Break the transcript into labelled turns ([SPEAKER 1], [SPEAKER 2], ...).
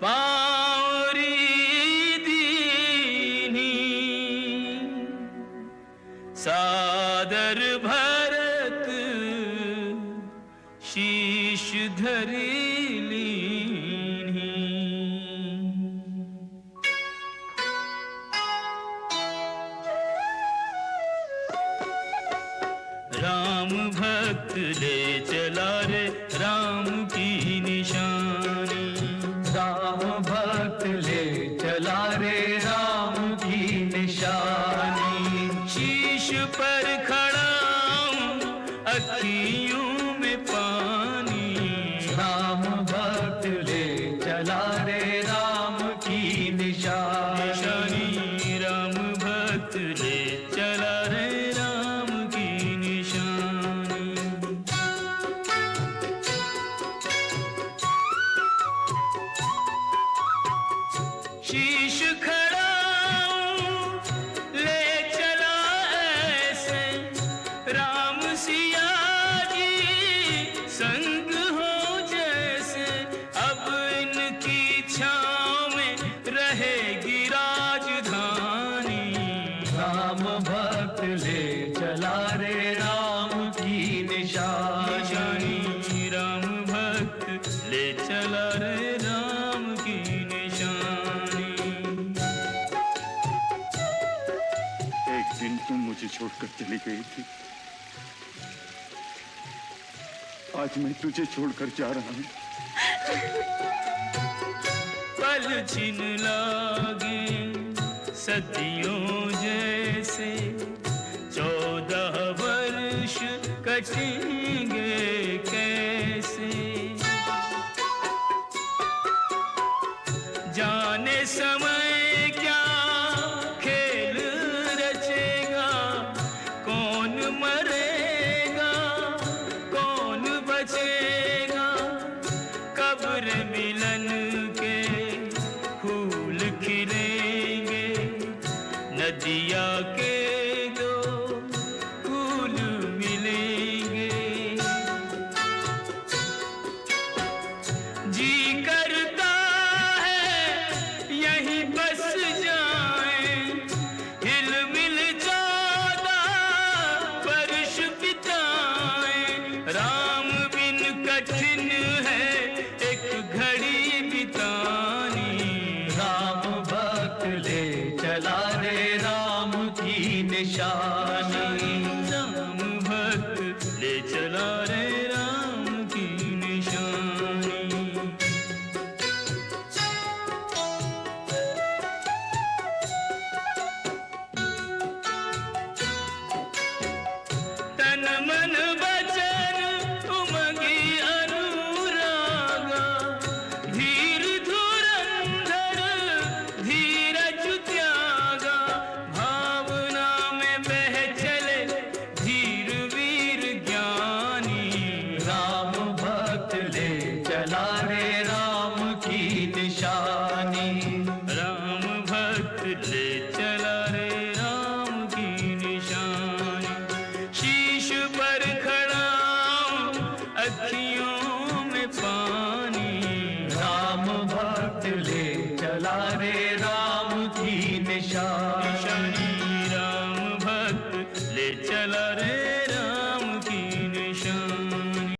[SPEAKER 1] पावरी दीनी सादर भरत शीश धरी लीनी। राम भक्त ले चला रे राम की निशानी।
[SPEAKER 2] राम भक्त ले चला रे राम की निशानी।
[SPEAKER 1] शीश पर खड़ा हूँ अखियों में पानी।
[SPEAKER 2] राम भक्त ले चला रे राम की निशानी।
[SPEAKER 1] राम भक्त ले चला रे राम की निशानी। शीश खड़ा ले चला ऐसे राम सिया जी संग हो जैसे। अब इनकी छाँव में रहेगी राजधानी।
[SPEAKER 2] राम भक्त ले चला रे राम की निशानी।
[SPEAKER 1] राम भक्त ले चला रे राम की निशानी।
[SPEAKER 3] एक दिन तुम मुझे छोड़कर चली गई थी, आज मैं तुझे छोड़कर जा रहा हूँ।
[SPEAKER 1] पल छिन लागे सदियों जैसे। 14 वर्ष कटेंगे कैसे। जाने समय क्या खेल रचेगा। कौन मरेगा कौन बचेगा। कब्र मिलन के फूल खिलेंगे। नदिया के दो फूल मिलेंगे। जी करता है यहीं बस जाएं। हिल मिल 14 वर्ष बिताएं। राम बिन कठिन है एक घड़ी बितानी।
[SPEAKER 2] राम भक्त ले चला रे राम की निशानी।